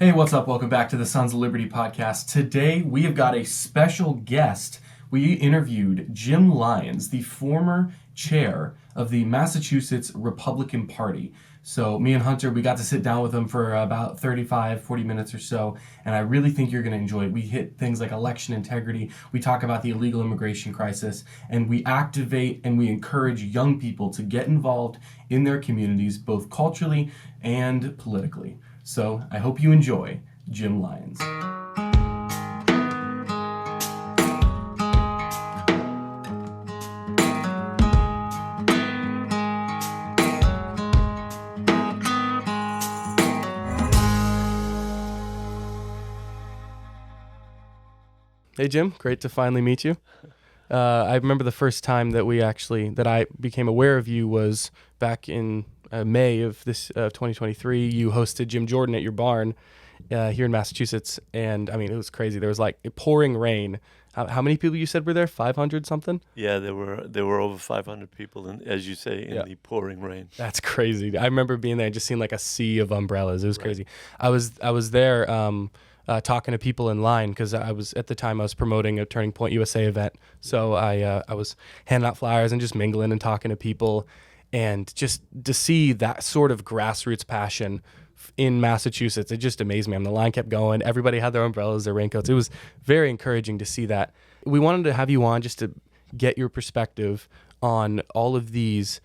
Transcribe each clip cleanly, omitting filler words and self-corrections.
Hey, what's up? Welcome back to the Sons of Liberty podcast. Today we have got a special guest. We interviewed Jim Lyons, the former chair of the Massachusetts Republican Party. So me and Hunter, we got to sit down with him for about 40 minutes or so, and I really think you're going to enjoy it. We hit things like election integrity, we talk about the illegal immigration crisis, and we activate and we encourage young people to get involved in their communities, both culturally and politically. So I hope you enjoy Jim Lyons. Hey Jim, great to finally meet you. I remember the first time that I became aware of you was back in May of 2023. You hosted Jim Jordan at your barn here in Massachusetts, and I mean it was crazy. There was like pouring rain. How many people you said were there? 500 something? Yeah, there were over 500 people, as you say, in the pouring rain. That's crazy. I remember being there and just seeing like a sea of umbrellas. It was crazy. I was there talking to people in line because I was promoting a Turning Point USA event. So I was handing out flyers and just mingling and talking to people. And just to see that sort of grassroots passion in Massachusetts, it just amazed me. And the line kept going. Everybody had their umbrellas, their raincoats. It was very encouraging to see that. We wanted to have you on just to get your perspective on all of these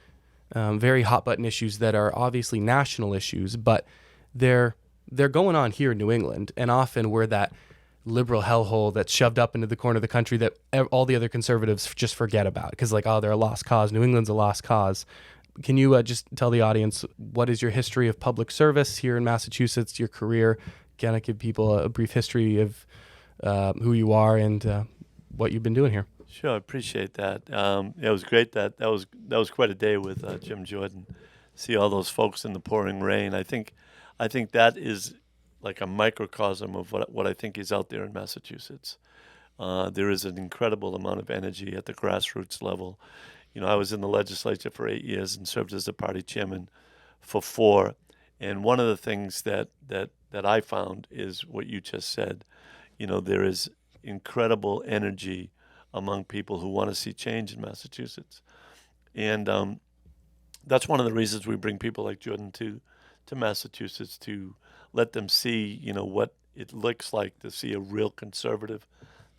very hot button issues that are obviously national issues, but they're going on here in New England. And often we're that liberal hellhole that's shoved up into the corner of the country that all the other conservatives just forget about because they're a lost cause. New England's a lost cause. Can you just tell the audience what is your history of public service here in Massachusetts, your career? Can I give people a brief history of who you are and what you've been doing here? Sure, I appreciate that. It was great that was quite a day with Jim Jordan. See all those folks in the pouring rain. I think that is like a microcosm of what I think is out there in Massachusetts. There is an incredible amount of energy at the grassroots level. You know, I was in the legislature for 8 years and served as the party chairman for 4. And one of the things that I found is what you just said. You know, there is incredible energy among people who want to see change in Massachusetts. And that's one of the reasons we bring people like Jordan to Massachusetts, to let them see, you know, what it looks like to see a real conservative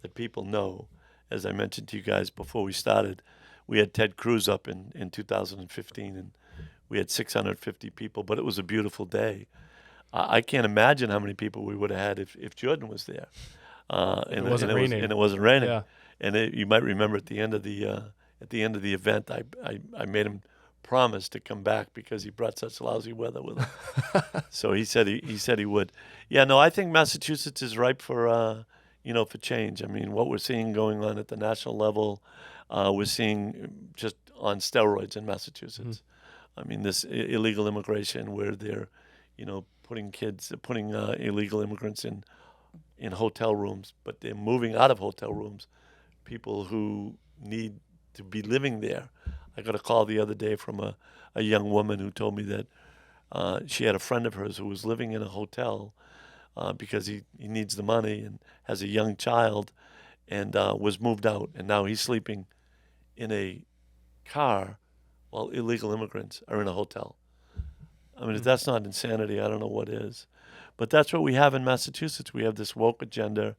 that people know. As I mentioned to you guys before we started, we had Ted Cruz up in 2015, and we had 650 people, but it was a beautiful day. I can't imagine how many people we would have had if Jordan was there. And it wasn't raining. And it wasn't raining. Yeah. And you might remember at the end of the event, I made him promise to come back because he brought such lousy weather with him. So he said he would. Yeah, no, I think Massachusetts is ripe for for change. I mean, what we're seeing going on at the national level, we're seeing just on steroids in Massachusetts. Mm-hmm. I mean, this illegal immigration where they're, putting illegal immigrants in hotel rooms, but they're moving out of hotel rooms, people who need to be living there. I got a call the other day from a young woman who told me that she had a friend of hers who was living in a hotel because he needs the money and has a young child and was moved out. And now he's sleeping in a car while illegal immigrants are in a hotel. I mean, if that's not insanity, I don't know what is. But that's what we have in Massachusetts. We have this woke agenda,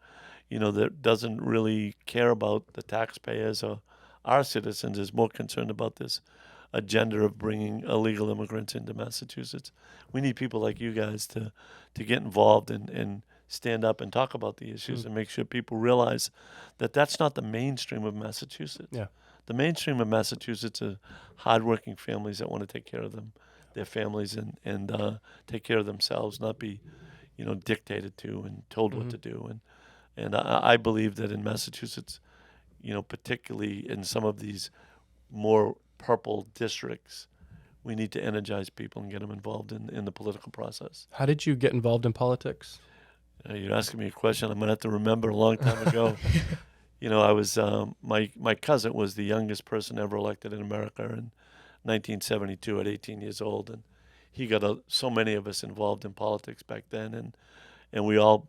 that doesn't really care about the taxpayers or our citizens, is more concerned about this agenda of bringing illegal immigrants into Massachusetts. We need people like you guys to get involved and stand up and talk about the issues and make sure people realize that that's not the mainstream of Massachusetts. Yeah. The mainstream of Massachusetts are hardworking families that want to take care of their families and take care of themselves, not be, dictated to and told what to do. And I believe that in Massachusetts, particularly in some of these more purple districts, we need to energize people and get them involved in the political process. How did you get involved in politics? You're asking me a question I'm going to have to remember a long time ago. I was my cousin was the youngest person ever elected in America in 1972 at 18 years old, and he got so many of us involved in politics back then. and we all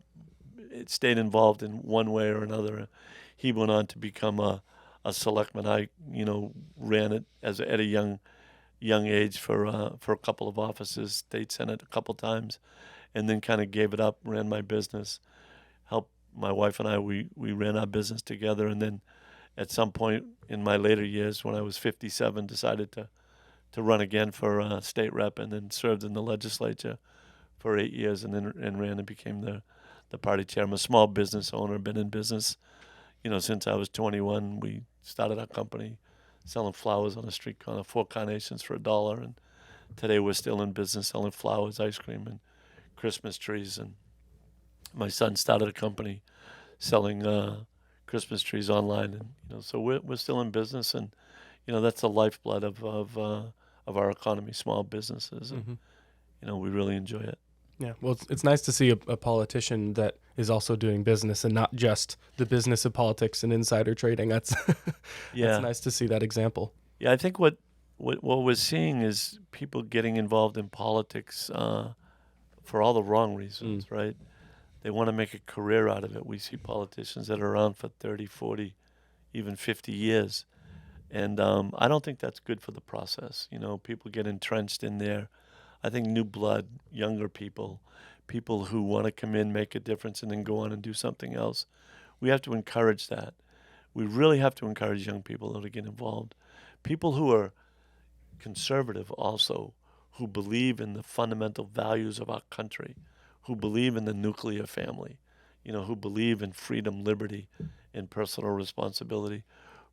stayed involved in one way or another. He went on to become a selectman. I, ran it at a young age for a couple of offices, state senate a couple times, and then kind of gave it up, ran my business, helped my wife and I, we ran our business together, and then at some point in my later years, when I was 57, decided to run again for state rep, and then served in the legislature for 8 years, and then ran and became the party chair. I'm a small business owner, been in business, since I was 21. We started our company selling flowers on a street corner, 4 carnations for $1, and today we're still in business selling flowers, ice cream, and Christmas trees. And my son started a company selling Christmas trees online, and so we're still in business, and that's the lifeblood of our economy, small businesses, and we really enjoy it. Yeah, well, it's nice to see a politician that is also doing business and not just the business of politics and insider trading. That's that's nice to see that example. Yeah, I think what we're seeing is people getting involved in politics for all the wrong reasons, right? They want to make a career out of it. We see politicians that are around for 30, 40, even 50 years. And I don't think that's good for the process. People get entrenched in there. I think new blood, younger people who want to come in, make a difference, and then go on and do something else. We have to encourage that. We really have to encourage young people to get involved. People who are conservative also, who believe in the fundamental values of our country, who believe in the nuclear family, who believe in freedom, liberty, and personal responsibility,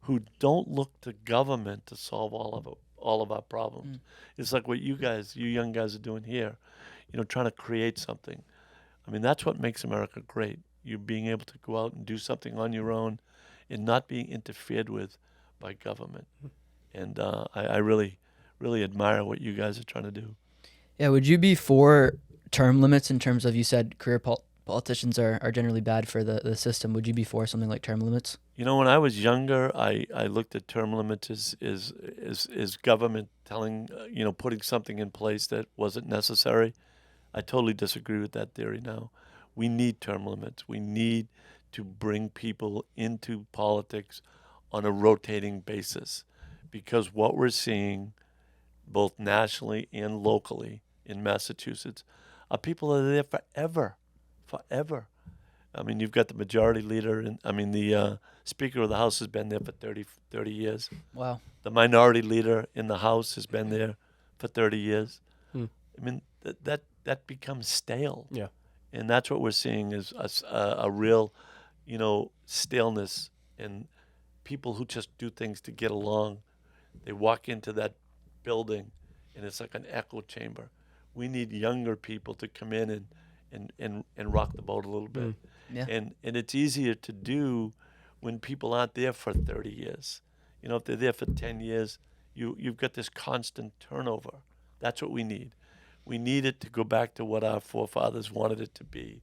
who don't look to government to solve all of our problems. It's like what you young guys are doing here, trying to create something. I mean, that's what makes America great. You being able to go out and do something on your own and not being interfered with by government. And I really, really admire what you guys are trying to do. Yeah, would you be for term limits in terms of, you said career politicians are generally bad for the system. Would you be for something like term limits? When I was younger, I looked at term limits as government telling, putting something in place that wasn't necessary. I totally disagree with that theory now. We need term limits. We need to bring people into politics on a rotating basis, because what we're seeing both nationally and locally in Massachusetts are people that are there forever. I mean, you've got the majority leader, the Speaker of the House has been there for 30 years. Wow. The minority leader in the House has been there for 30 years. I mean, that becomes stale. Yeah. And that's what we're seeing is a real, staleness, and people who just do things to get along. They walk into that building, and it's like an echo chamber. We need younger people to come in and rock the boat a little bit. Yeah. And it's easier to do when people aren't there for 30 years. If they're there for 10 years, you've got this constant turnover. That's what we need. We need it to go back to what our forefathers wanted it to be.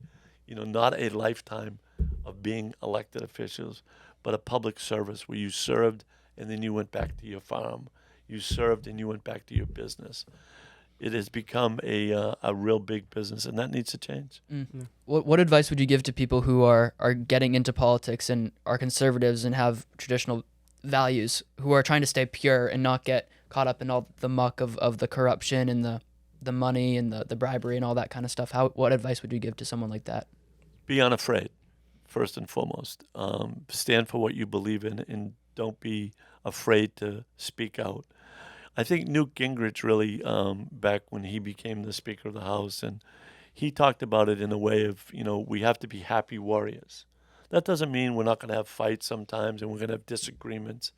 Not a lifetime of being elected officials, but a public service where you served and then you went back to your farm. You served and you went back to your business. It has become a real big business, and that needs to change. What advice would you give to people who are getting into politics and are conservatives and have traditional values, who are trying to stay pure and not get caught up in all the muck of the corruption and the money and the bribery and all that kind of stuff? What advice would you give to someone like that? Be unafraid, first and foremost. Stand for what you believe in, and don't be afraid to speak out. I think Newt Gingrich really, back when he became the Speaker of the House, and he talked about it in a way of, we have to be happy warriors. That doesn't mean we're not going to have fights sometimes and we're going to have disagreements,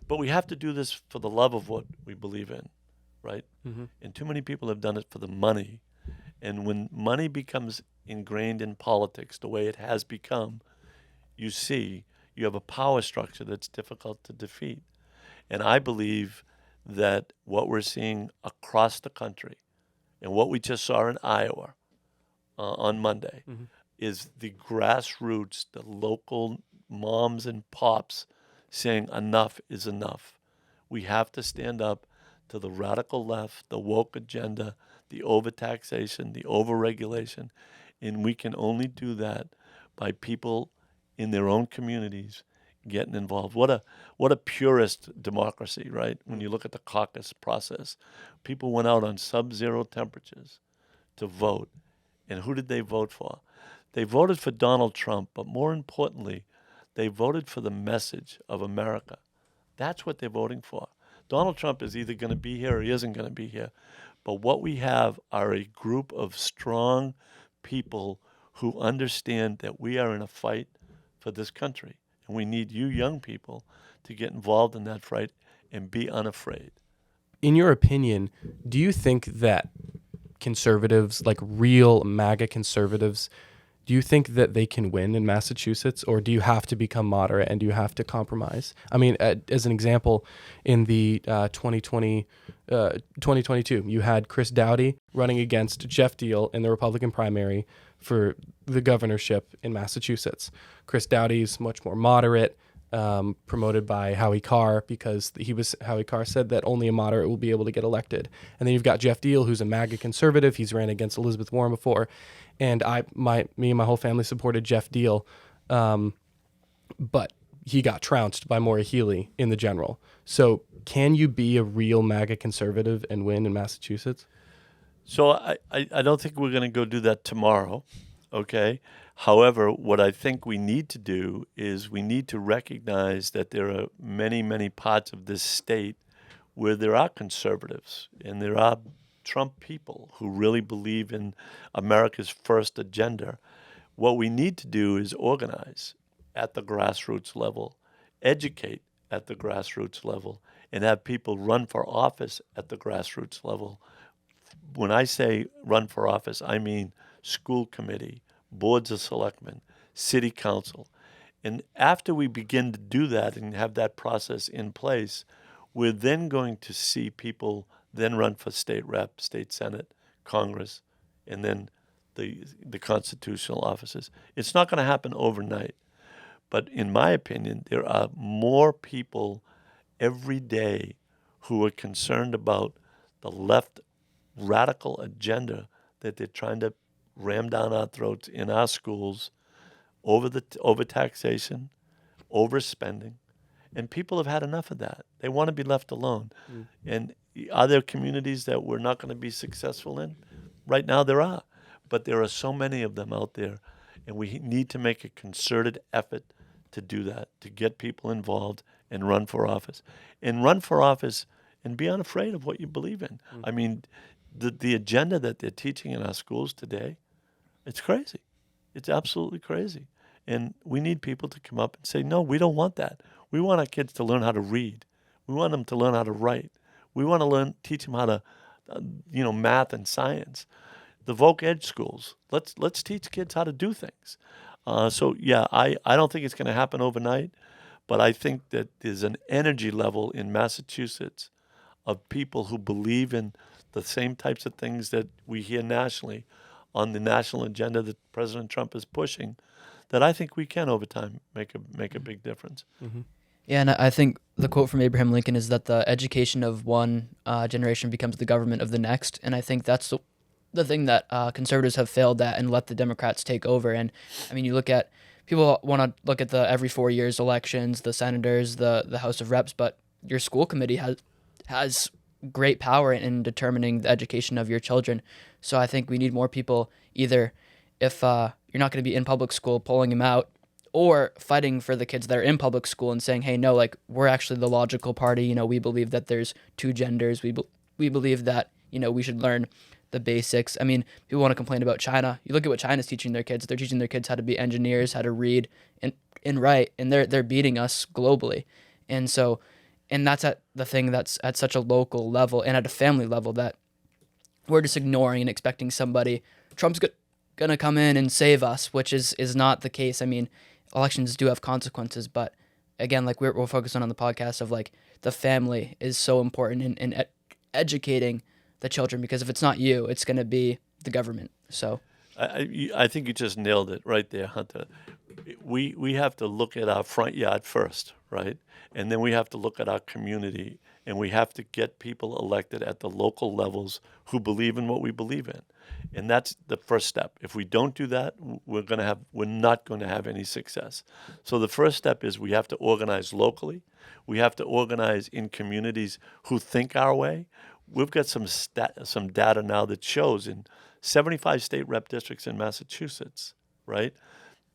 but we have to do this for the love of what we believe in, right? And too many people have done it for the money. And when money becomes ingrained in politics the way it has become, you have a power structure that's difficult to defeat. And I believe that what we're seeing across the country and what we just saw in Iowa on Monday is the grassroots, the local moms and pops saying enough is enough. We have to stand up to the radical left, the woke agenda, the overtaxation, the overregulation, And we can only do that by people in their own communities getting involved. What a purist democracy, right? When you look at the caucus process, people went out on sub-zero temperatures to vote. And who did they vote for? They voted for Donald Trump, but more importantly, they voted for the message of America. That's what they're voting for. Donald Trump is either going to be here or he isn't going to be here. But what we have are a group of strong people who understand that we are in a fight for this country. And we need you young people to get involved in that fight and be unafraid. In your opinion, do you think that conservatives, like real MAGA conservatives, do you think that they can win in Massachusetts, or do you have to become moderate and do you have to compromise? I mean, as an example, in the 2022, you had Chris Doughty running against Jeff Deal in the Republican primary for the governorship in Massachusetts. Chris Doughty's much more moderate, promoted by Howie Carr, because Howie Carr said that only a moderate will be able to get elected. And then you've got Jeff Deal, who's a MAGA conservative. He's ran against Elizabeth Warren before. And me and my whole family supported Jeff Deal, but he got trounced by Maura Healey in the general. So can you be a real MAGA conservative and win in Massachusetts? So I don't think we're going to go do that tomorrow, okay? However, what I think we need to do is we need to recognize that there are many, many parts of this state where there are conservatives and there are Trump people who really believe in America's first agenda. What we need to do is organize at the grassroots level, educate at the grassroots level, and have people run for office at the grassroots level. When I say run for office, I mean school committee, boards of selectmen, city council. And after we begin to do that and have that process in place, we're then going to see people then run for state rep, state senate, Congress, and then the constitutional offices. It's not going to happen overnight. But in my opinion, there are more people every day who are concerned about the left radical agenda that they're trying to ram down our throats in our schools, over taxation, overspending. And people have had enough of that. They want to be left alone. And are there communities that we're not going to be successful in? Right now there are. But there are so many of them out there. And we need to make a concerted effort to do that, to get people involved and run for office. And run for office and be unafraid of what you believe in. I mean, the agenda that they're teaching in our schools today, it's crazy. It's absolutely crazy. And we need people to come up and say, no, we don't want that. We want our kids to learn how to read. We want them to learn how to write. We want to teach them how to, math and science. The Voc Ed schools. Let's teach kids how to do things. I don't think it's going to happen overnight, but I think that there's an energy level in Massachusetts of people who believe in the same types of things that we hear nationally on the national agenda that President Trump is pushing, that I think we can over time make a big difference. Mm-hmm. Yeah, and I think the quote from Abraham Lincoln is that the education of one generation becomes the government of the next, and I think that's the thing that conservatives have failed at and let the Democrats take over. And I mean, people want to look at the every 4 years elections, the senators, the House of Reps, but your school committee has great power in determining the education of your children. So I think we need more people, either if you're not going to be in public school, pulling them out, or fighting for the kids that are in public school and saying, hey, no, like, we're actually the logical party. We believe that there's two genders. We believe that, we should learn the basics. I mean, people want to complain about China. You look at what China's teaching their kids. They're teaching their kids how to be engineers, how to read and write, and they're beating us globally. And so, and that's the thing that's at such a local level and at a family level that we're just ignoring and expecting somebody, Trump's going to come in and save us, which is not the case. I mean, elections do have consequences, but again, like we're focusing on the podcast of like the family is so important in educating the children, because if it's not you, it's going to be the government. So I think you just nailed it right there, Hunter. We have to look at our front yard first, right? And then we have to look at our community, and we have to get people elected at the local levels who believe in what we believe in. And that's the first step. If we don't do that, we're not going to have any success. So the first step is we have to organize locally. We have to organize in communities who think our way. We've got some data now that shows in 75 state rep districts in Massachusetts, right?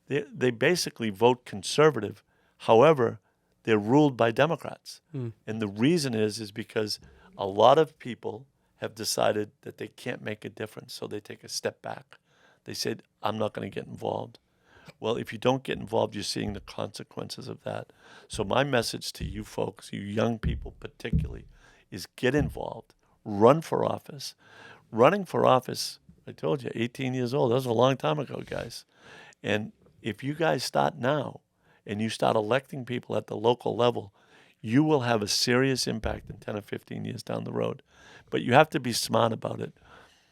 They basically vote conservative. However, they're ruled by Democrats. And the reason is because a lot of people have decided that they can't make a difference, so they take a step back. They said, I'm not going to get involved. Well, if you don't get involved, you're seeing the consequences of that. So my message to you folks, you young people particularly, is get involved. Run for office. Running for office, I told you, 18 years old. That was a long time ago, guys. And if you guys start now and you start electing people at the local level, you will have a serious impact in 10 or 15 years down the road. But you have to be smart about it.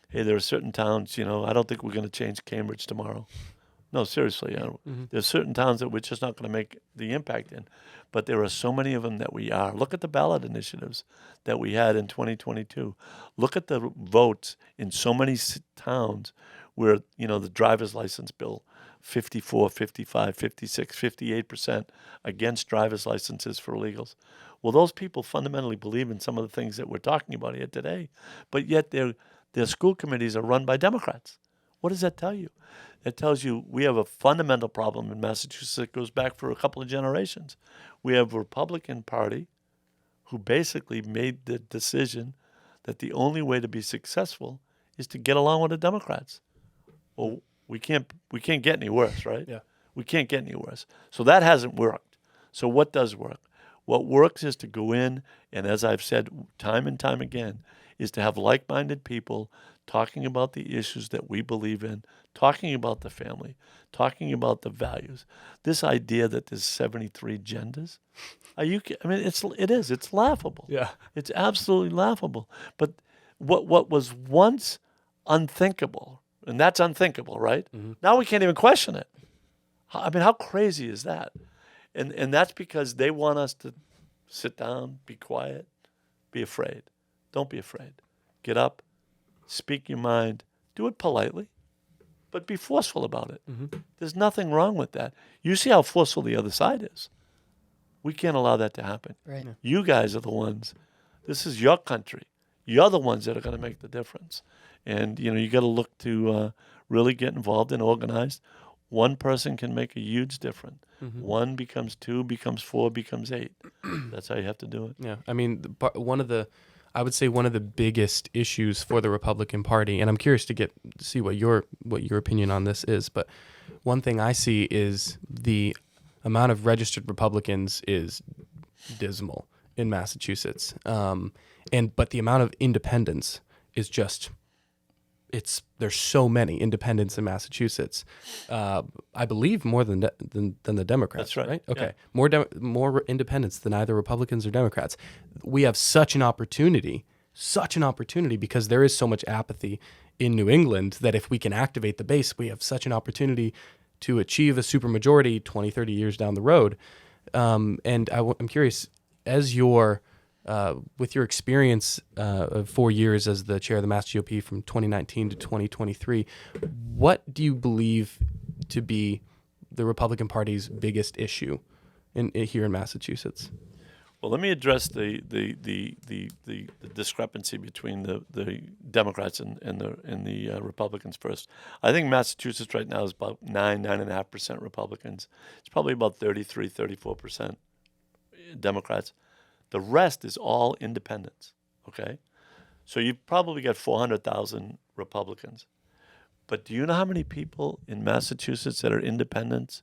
Hey, there are certain towns, I don't think we're going to change Cambridge tomorrow. No, seriously. There's certain towns that we're just not going to make the impact in. But there are so many of them that we are. Look at the ballot initiatives that we had in 2022. Look at the votes in so many towns where, the driver's license bill, 54, 55, 56, 58% against driver's licenses for illegals. Well, those people fundamentally believe in some of the things that we're talking about here today, but yet their school committees are run by Democrats. What does that tell you? It tells you we have a fundamental problem in Massachusetts that goes back for a couple of generations. We have a Republican Party who basically made the decision that the only way to be successful is to get along with the Democrats. Well, we can't get any worse, right? Yeah. We can't get any worse. So that hasn't worked. So what does work? What works is to go in, and as I've said time and time again, is to have like-minded people talking about the issues that we believe in, talking about the family, talking about the values. This idea that there's 73 genders, it's laughable. Yeah. It's absolutely laughable. But what was once unthinkable, and that's unthinkable, right? Now we can't even question it. How crazy is that? And that's because they want us to sit down, be quiet, be afraid. Don't be afraid. Get up, speak your mind, do it politely, but be forceful about it. There's nothing wrong with that. You see how forceful the other side is. We can't allow that to happen. Right. Yeah. You guys are the ones. This is your country. You're the ones that are going to make the difference. And, you got to look to really get involved and organized. One person can make a huge difference. One becomes two, becomes four, becomes eight. That's how you have to do it. Yeah. I would say one of the biggest issues for the Republican Party, and I'm curious to see what your opinion on this is, but one thing I see is the amount of registered Republicans is dismal in Massachusetts. But the amount of independents is just, there's so many independents in Massachusetts. I believe more than the Democrats. That's right. Okay. Yeah. More independents than either Republicans or Democrats. We have such an opportunity because there is so much apathy in New England that if we can activate the base, we have such an opportunity to achieve a supermajority 20, 30 years down the road. I'm curious, as with your experience of 4 years as the chair of the Mass GOP from 2019 to 2023, what do you believe to be the Republican Party's biggest issue here in Massachusetts? Well, let me address the discrepancy between the Democrats and the Republicans first. I think Massachusetts right now is about 9.5% Republicans. It's probably about 34% Democrats. The rest is all independents, okay? So you've probably got 400,000 Republicans. But do you know how many people in Massachusetts that are independents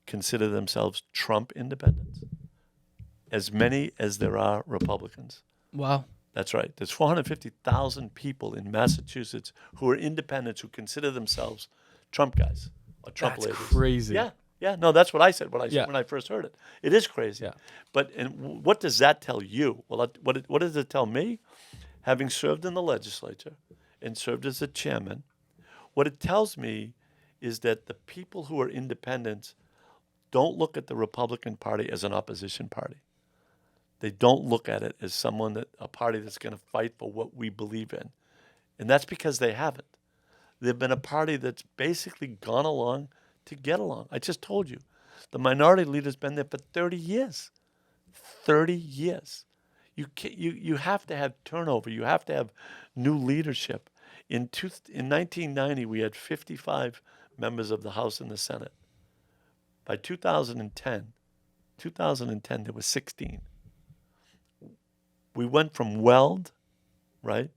consider themselves Trump independents? As many as there are Republicans. Wow. That's right. There's 450,000 people in Massachusetts who are independents who consider themselves Trump guys or Trump That's ladies. crazy. Yeah. No, that's what I said when Yeah. I first heard it. It is crazy. Yeah. But what does that tell you? Well, what does it tell me? Having served in the legislature and served as a chairman, what it tells me is that the people who are independents don't look at the Republican Party as an opposition party. They don't look at it as a party that's going to fight for what we believe in. And that's because they haven't. They've been a party that's basically gone along to get along. I just told you, the minority leader's been there for 30 years. 30 years. You have to have turnover. You have to have new leadership. In 1990, we had 55 members of the House and the Senate. By 2010, there were 16. We went from Weld, right?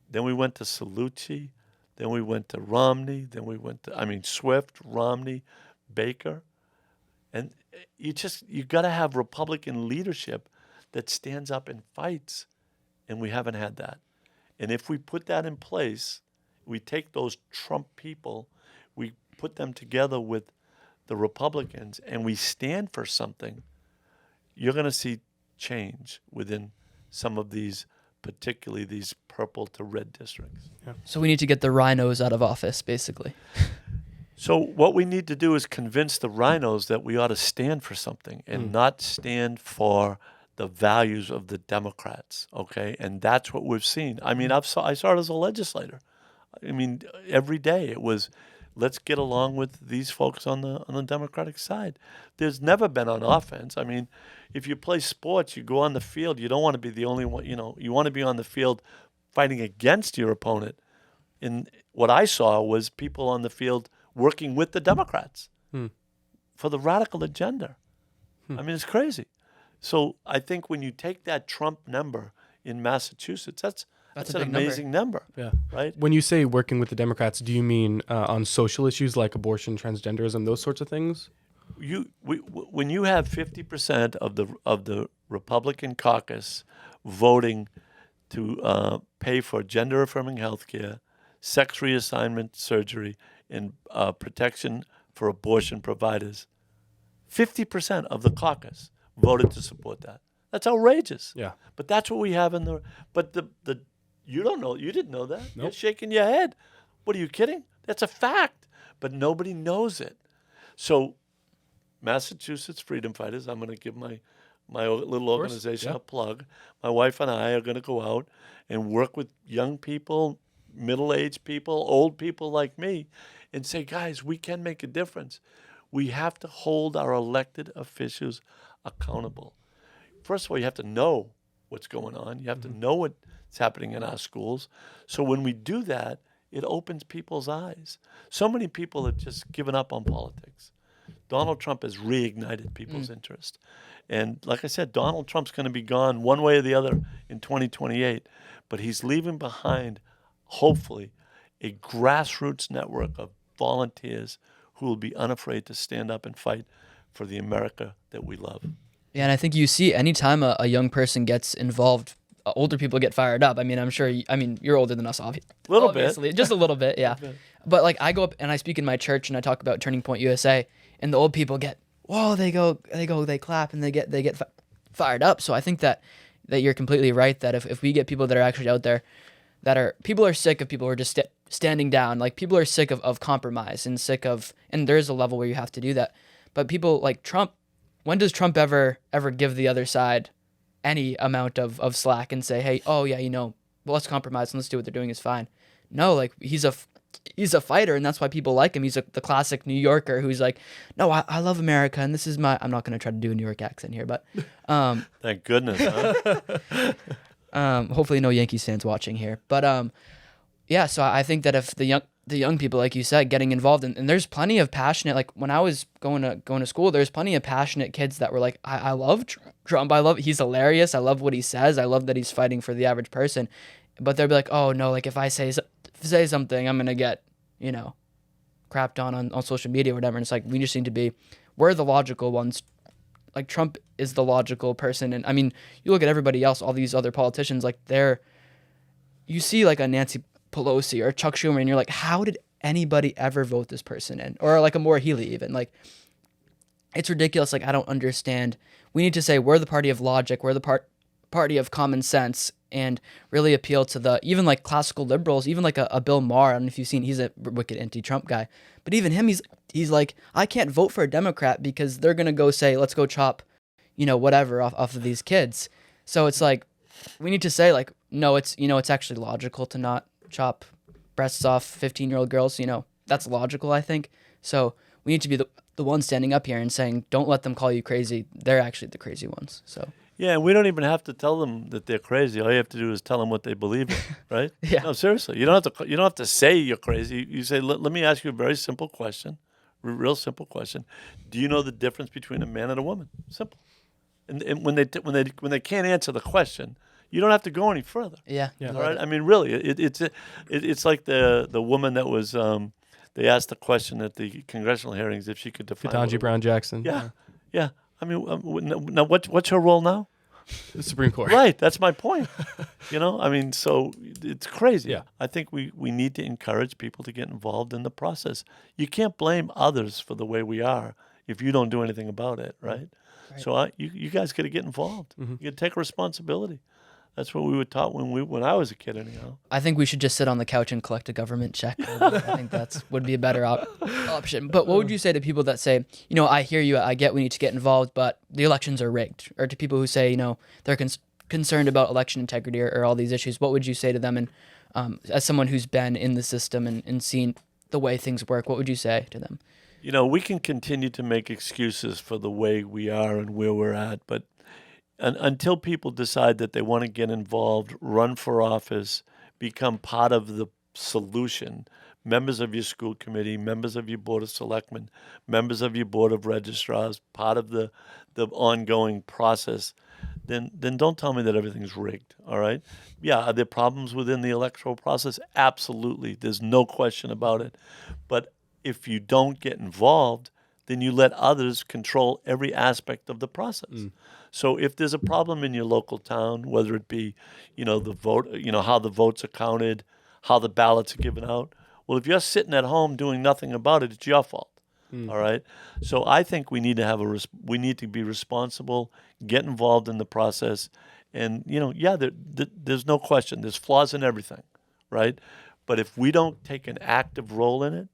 Then we went to Cellucci. Then we went to Romney. Then we went to, Swift, Romney, Baker. And you got to have Republican leadership that stands up and fights. And we haven't had that. And if we put that in place, we take those Trump people, we put them together with the Republicans, and we stand for something, you're going to see change within some of these, particularly these purple to red districts. Yeah. So we need to get the rhinos out of office, basically. So what we need to do is convince the rhinos that we ought to stand for something and not stand for the values of the Democrats, okay? And that's what we've seen. I saw it as a legislator. Every day it was, let's get along with these folks on the Democratic side. There's never been on offense. If you play sports, you go on the field, you don't want to be the only one, you want to be on the field fighting against your opponent. And what I saw was people on the field working with the Democrats for the radical agenda. It's crazy. So I think when you take that Trump number in Massachusetts, that's an amazing number. Yeah. Right? When you say working with the Democrats, do you mean on social issues like abortion, transgenderism, those sorts of things? When you have 50% of the Republican caucus voting to pay for gender-affirming health care, sex reassignment surgery, and protection for abortion providers, 50% of the caucus voted to support that. That's outrageous. Yeah. But that's what we have in the. But the you don't know. You didn't know that. Nope. You're shaking your head. What, are you kidding? That's a fact. But nobody knows it. So, Massachusetts Freedom Fighters. I'm going to give my little organization a plug. My wife and I are going to go out and work with young people, middle-aged people, old people like me, and say, guys, we can make a difference. We have to hold our elected officials accountable. First of all, you have to know what's going on. You have to know what's happening in our schools. So when we do that, it opens people's eyes. So many people have just given up on politics. Donald Trump has reignited people's interest. And like I said, Donald Trump's going to be gone one way or the other in 2028. But he's leaving behind, hopefully, a grassroots network of volunteers who will be unafraid to stand up and fight for the America that we love. Yeah, and I think you see anytime a young person gets involved, older people get fired up. I'm sure, you're older than us, obviously. Just a little bit, yeah. But like I go up and I speak in my church and I talk about Turning Point USA, and the old people get, whoa, they clap and they get fired up. So I think that you're completely right, that if we get people that are actually out there, people are sick of people who are just standing down. Like people are sick of compromise and sick of, and there is a level where you have to do that. But people like Trump, when does Trump ever give the other side any amount of slack and say, hey, oh yeah, well, let's compromise and let's do what they're doing is fine. No, like he's a fighter, and that's why people like him. He's the classic New Yorker who's like, no, I love America, and this is my. I'm not going to try to do a New York accent here, but thank goodness. Huh? Hopefully no Yankees fans watching here, but yeah. So I think that if the young people, like you said, getting involved, and there's plenty of passionate, like when I was going to school, there's plenty of passionate kids that were like, I love Trump. He's hilarious. I love what he says. I love that he's fighting for the average person. But they'll be like, oh no, like if I say something, I'm going to get, crapped on social media or whatever. And it's like, we just need to we're the logical ones. Like Trump is the logical person. And you look at everybody else, all these other politicians, like you see like a Nancy Pelosi or Chuck Schumer, and you're like, how did anybody ever vote this person in? Or like a Maura Healey even. Like, it's ridiculous. Like, I don't understand. We need to say we're the party of logic. We're the party of common sense, and really appeal to even like classical liberals, even like a Bill Maher. I don't know if you've seen, he's a wicked anti-Trump guy. But even him, he's like, I can't vote for a Democrat because they're going to go say, let's go chop, whatever off of these kids. So it's like, we need to say like, no, it's actually logical to not chop breasts off 15-year-old girls. That's logical, I think. So we need to be the ones standing up here and saying, don't let them call you crazy. They're actually the crazy ones. So Yeah, and we don't even have to tell them that they're crazy. All you have to do is tell them what they believe in, right? Yeah. No, seriously. You don't have to say you're crazy. You say, let me ask you a very simple question, real simple question. Do you know the difference between a man and a woman? Simple. And when they can't answer the question, you don't have to go any further. Yeah. Yeah. All right. I mean, really, it's like the woman that was they asked the question at the congressional hearings if she could define. Ketanji Brown Jackson. Yeah, yeah. I mean, now what's her role now? The Supreme Court. Right. That's my point. I mean, so it's crazy. Yeah. I think we need to encourage people to get involved in the process. You can't blame others for the way we are if you don't do anything about it, right? So you guys got to get involved. You got to take responsibility. That's what we were taught when I was a kid, anyhow. I think we should just sit on the couch and collect a government check. I think would be a better option. But what would you say to people that say, I hear you, I get we need to get involved, but the elections are rigged? Or to people who say, they're concerned about election integrity or all these issues, what would you say to them? And as someone who's been in the system and seen the way things work, what would you say to them? We can continue to make excuses for the way we are and where we're at, but until people decide that they want to get involved, run for office, become part of the solution, members of your school committee, members of your board of selectmen, members of your board of registrars, part of the ongoing process, then don't tell me that everything's rigged, all right? Yeah, are there problems within the electoral process? Absolutely. There's no question about it. But if you don't get involved, then you let others control every aspect of the process. So if there's a problem in your local town, whether it be, the vote, how the votes are counted, how the ballots are given out, well, if you're sitting at home doing nothing about it, it's your fault. All right. So I think we need to we need to be responsible, get involved in the process, and there's no question there's flaws in everything, right? But if we don't take an active role in it,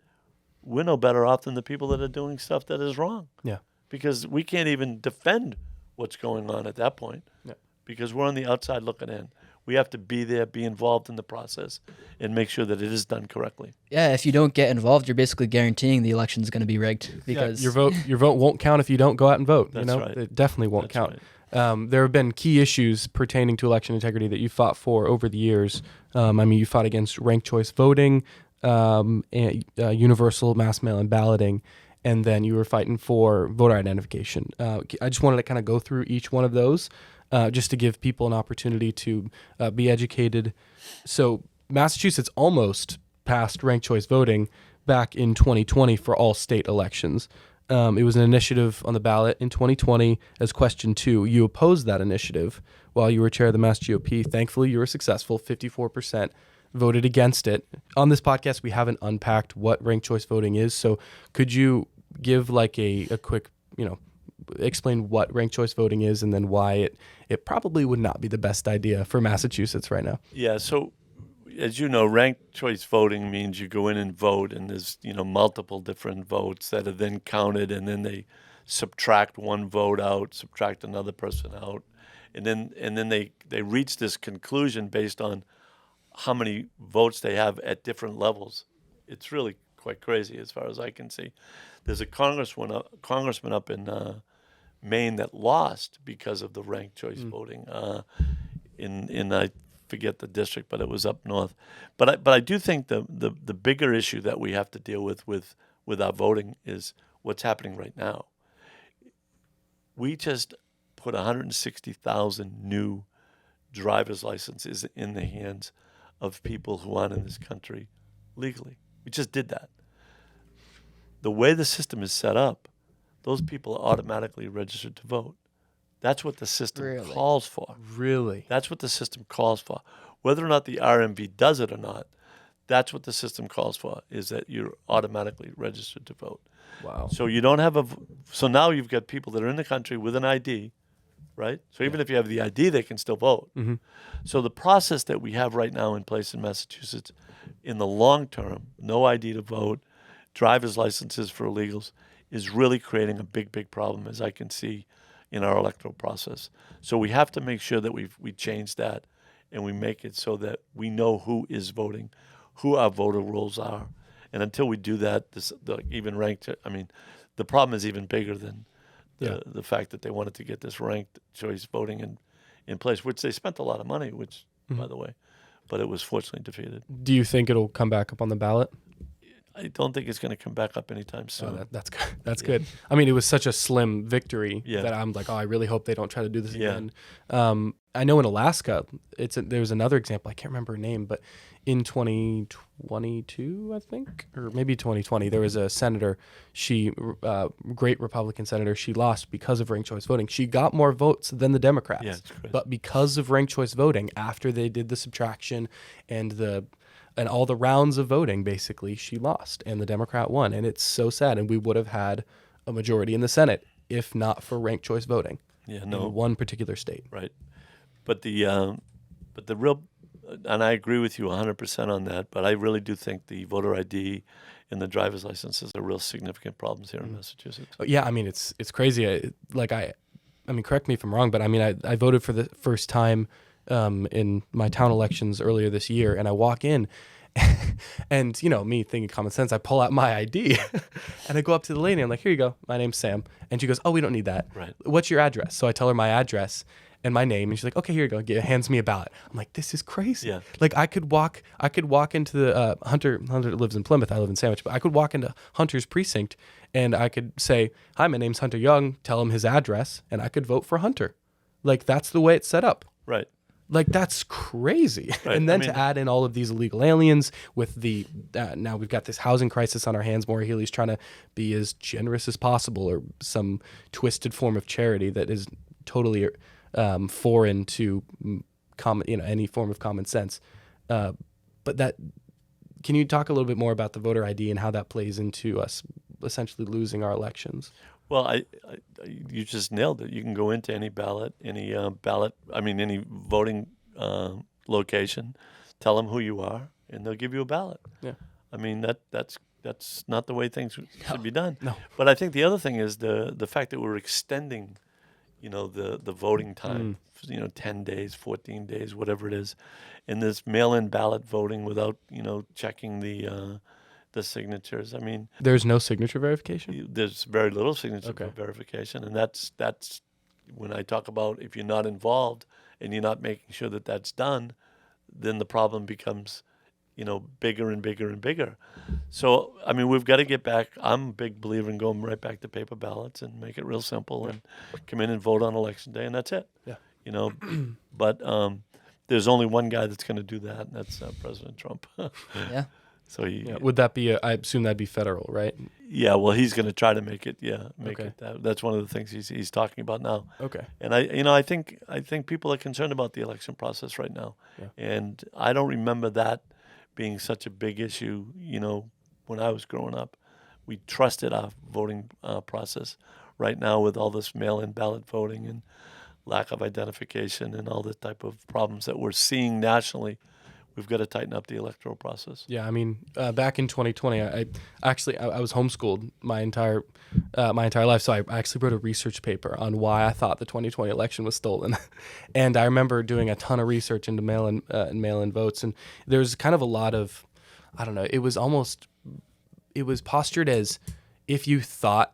we're no better off than the people that are doing stuff that is wrong. Yeah. Because we can't even defend what's going on at that point. Yeah. Because we're on the outside looking in. We have to be there, be involved in the process, and make sure that it is done correctly. Yeah, if you don't get involved, you're basically guaranteeing the election's going to be rigged because your vote won't count if you don't go out and vote. That's right. It definitely won't That's count. right. There have been key issues pertaining to election integrity that you fought for over the years. You fought against ranked choice voting, and, universal mass mail-in balloting, and then you were fighting for voter identification. I just wanted to kind of go through each one of those just to give people an opportunity to be educated. So Massachusetts almost passed ranked choice voting back in 2020 for all state elections. It was an initiative on the ballot in 2020 as question 2. You opposed that initiative while you were chair of the Mass GOP. Thankfully, you were successful. 54% voted against it. On this podcast, we haven't unpacked what ranked choice voting is. So could you give like a quick, explain what ranked choice voting is and then why it probably would not be the best idea for Massachusetts right now? Yeah, so as you know, ranked choice voting means you go in and vote, and there's multiple different votes that are then counted, and then they subtract one vote out, subtract another person out, and then they reach this conclusion based on how many votes they have at different levels. It's really quite crazy as far as I can see. There's a congressman up in Maine that lost because of the ranked choice voting in I forget the district, but it was up north. But I do think the bigger issue that we have to deal with our voting is what's happening right now. We just put 160,000 new driver's licenses in the hands of people who aren't in this country legally. We just did that. The way the system is set up, those people are automatically registered to vote. That's what the system calls for. Really? That's what the system calls for. Whether or not the RMV does it or not, that's what the system calls for, is that you're automatically registered to vote. Wow. So you don't have so now you've got people that are in the country with an ID, right? So even if you have the ID, they can still vote. Mm-hmm. So the process that we have right now in place in Massachusetts, in the long term, no ID to vote, driver's licenses for illegals, is really creating a big, big problem, as I can see in our electoral process. So we have to make sure that we change that and we make it so that we know who is voting. who our voter rolls are. And until we do that, even ranked, I mean, the problem is even bigger than the fact that they wanted to get this ranked choice voting in place, which they spent a lot of money, which, by the way, but it was fortunately defeated. Do you think it'll come back up on the ballot? I don't think it's going to come back up anytime soon. Oh, that's good. That's good. I mean, it was such a slim victory Yeah. that I'm like, oh, I really hope they don't try to do this Yeah. again. I know in Alaska, there's another example. I can't remember her name, but in 2022, I think, or maybe 2020, there was a senator. She, great Republican senator, she lost because of ranked choice voting. She got more votes than the Democrats, Yeah, it's crazy. but because of ranked choice voting, after they did the subtraction and all the rounds of voting, basically, she lost and the Democrat won. And it's so sad. And we would have had a majority in the Senate if not for ranked choice voting Yeah, in no, one particular state. right. But the real, and I agree with you 100% on that, but I really do think the voter ID and the driver's licenses are real significant problems here in Massachusetts. But yeah, I mean, it's crazy. I mean, correct me if I'm wrong, but I mean, I voted for the first time in my town elections earlier this year, and I walk in and, me thinking common sense, I pull out my ID and I go up to the lady. I'm like, here you go. My name's Sam. And she goes, oh, we don't need that. Right. What's your address? So I tell her my address and my name, and she's like, okay, here you go. Hands me a ballot. I'm like, this is crazy. Yeah. Like I could walk into the Hunter lives in Plymouth. I live in Sandwich, but I could walk into Hunter's precinct and I could say, hi, my name's Hunter Young, tell him his address, and I could vote for Hunter. Like that's the way it's set up. Right. Like that's crazy. Right. And then I mean, to add in all of these illegal aliens with the now we've got this housing crisis on our hands. Maura Healey's trying to be as generous as possible, or some twisted form of charity that is totally foreign to any form of common sense. But can you talk a little bit more about the voter ID and how that plays into us essentially losing our elections? Well, you just nailed it. You can go into any ballot, any voting location, tell them who you are, and they'll give you a ballot. Yeah. I mean, that's not the way things should be done. No. But I think the other thing is the fact that we're extending, the voting time, 10 days, 14 days, whatever it is, and this mail-in ballot voting without, checking the signatures. I mean, There's no signature verification? there's very little signature Okay. verification, and that's when I talk about if you're not involved and you're not making sure that that's done, then the problem becomes, bigger and bigger and bigger. So, I mean, we've got to get back. I'm a big believer in going right back to paper ballots and make it real simple and come in and vote on election day, and that's it. Yeah. But there's only one guy that's going to do that, and that's President Trump. Yeah. So Yeah. Would that be I assume that'd be federal, right? Yeah, well, he's going to try to make it. Okay. It that. That's one of the things he's talking about now. Okay. And I think people are concerned about the election process right now, Yeah. and I don't remember that being such a big issue. When I was growing up, we trusted our voting process. Right now, with all this mail-in ballot voting and lack of identification and all the type of problems that we're seeing nationally, we've got to tighten up the electoral process. Yeah, I mean, back in 2020, I was homeschooled my entire life, so I actually wrote a research paper on why I thought the 2020 election was stolen, and I remember doing a ton of research into mail-in votes, and there's kind of a lot of, I don't know, it was postured as if you thought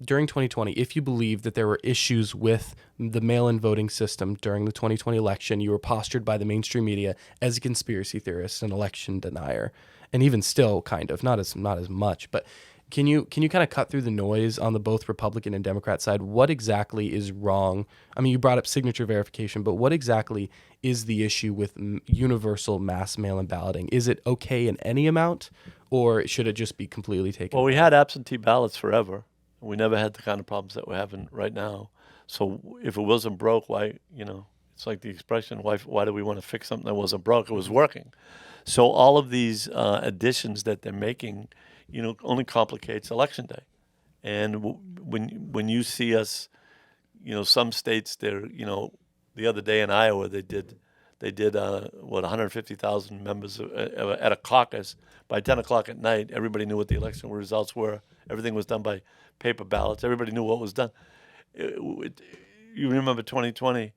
during 2020, if you believed that there were issues with the mail-in voting system during the 2020 election, you were postured by the mainstream media as a conspiracy theorist, an election denier, and even still, kind of not as much. But can you kind of cut through the noise on the both Republican and Democrat side? What exactly is wrong? I mean, you brought up signature verification, but what exactly is the issue with universal mass mail-in balloting? Is it okay in any amount, or should it just be completely taken? Well, we had absentee ballots forever. We never had the kind of problems that we're having right now. So if it wasn't broke, why, it's like the expression, why do we want to fix something that wasn't broke? It was working. So all of these additions that they're making, only complicates election day. And when you see us, some states, they're, the other day in Iowa, they did 150,000 members at a caucus. By 10 o'clock at night, everybody knew what the election results were. Everything was done by paper ballots. Everybody knew what was done. You remember 2020?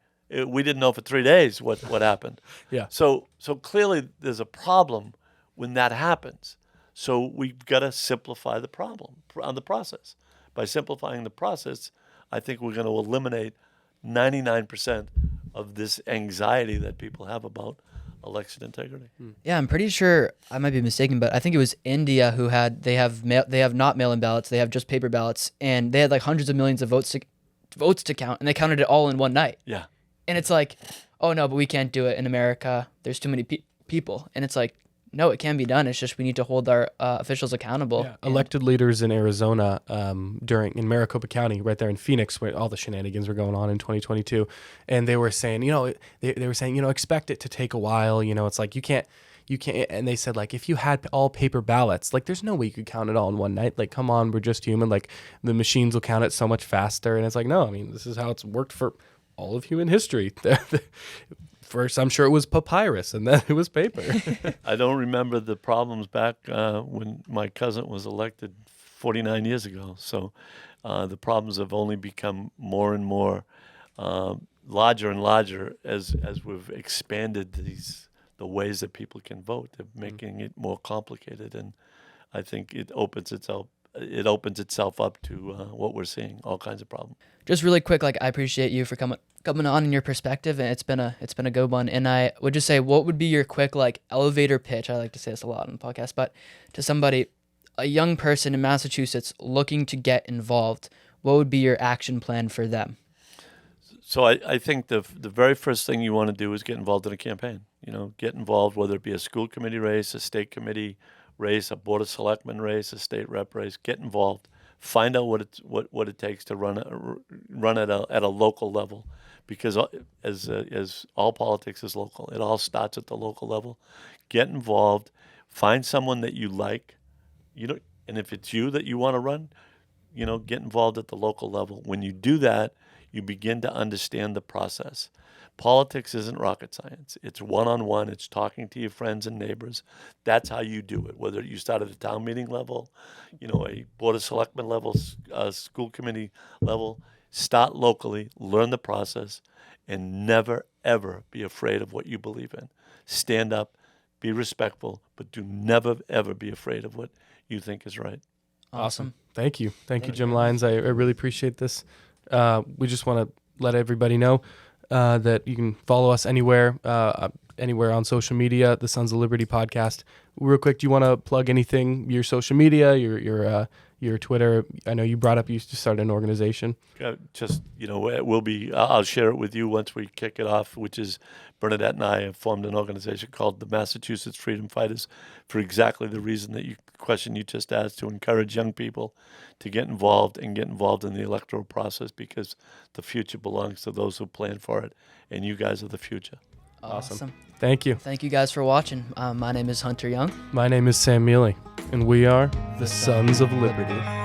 We didn't know for 3 days what happened. Yeah. So clearly there's a problem when that happens. So we've got to simplify the process. By simplifying the process, I think we're going to eliminate 99% of this anxiety that people have about election integrity. Yeah, I'm pretty sure, I might be mistaken, but I think it was India who they have not mail-in ballots, they have just paper ballots, and they had like hundreds of millions of votes to count, and they counted it all in one night. Yeah. And it's like, oh no, but we can't do it in America. There's too many people. And it's like, no, it can be done. It's just we need to hold our officials accountable. Yeah. Elected leaders in Arizona in Maricopa County, right there in Phoenix, where all the shenanigans were going on in 2022, and they were saying, they were saying, expect it to take a while. It's like you can't, and they said, like, if you had all paper ballots, like, there's no way you could count it all in one night. Like, come on, we're just human. Like, the machines will count it so much faster. And it's like, no, I mean, this is how it's worked for all of human history. First, I'm sure it was papyrus, and then it was paper. I don't remember the problems back when my cousin was elected 49 years ago. So the problems have only become more and more larger and larger as we've expanded the ways that people can vote. They're making it more complicated, and I think it opens itself up to what we're seeing, all kinds of problems. Just really quick, like, I appreciate you for coming on and your perspective, and it's been a good one. And I would just say, what would be your quick, like, elevator pitch? I like to say this a lot on the podcast, but to somebody, a young person in Massachusetts looking to get involved, what would be your action plan for them? So I think the very first thing you want to do is get involved in a campaign. Get involved, whether it be a school committee race, a state committee race, a board of selectmen race, a state rep race. Get involved. Find out what it takes to run at a local level, because as all politics is local, it all starts at the local level. Get involved. Find someone that you like, and if it's you that you want to run, get involved at the local level. When you do that, you begin to understand the process. Politics isn't rocket science. It's one-on-one. It's talking to your friends and neighbors. That's how you do it, whether you start at the town meeting level, a board of selectmen level, school committee level. Start locally, learn the process, and never, ever be afraid of what you believe in. Stand up, be respectful, but do never, ever be afraid of what you think is right. Awesome. Thank you, Jim Lyons. I really appreciate this. We just want to let everybody know that you can follow us anywhere on social media, the Sons of Liberty podcast. Real quick, do you want to plug anything, your social media, your Twitter? I know you brought up you just started an organization. I'll share it with you once we kick it off, which is Bernadette and I have formed an organization called the Massachusetts Freedom Fighters for exactly the reason that question you just asked, to encourage young people to get involved in the electoral process, because the future belongs to those who plan for it, and you guys are the future. Awesome. Thank you. Thank you guys for watching. My name is Hunter Young. My name is Sam Mealy, and we are the Sons of Liberty.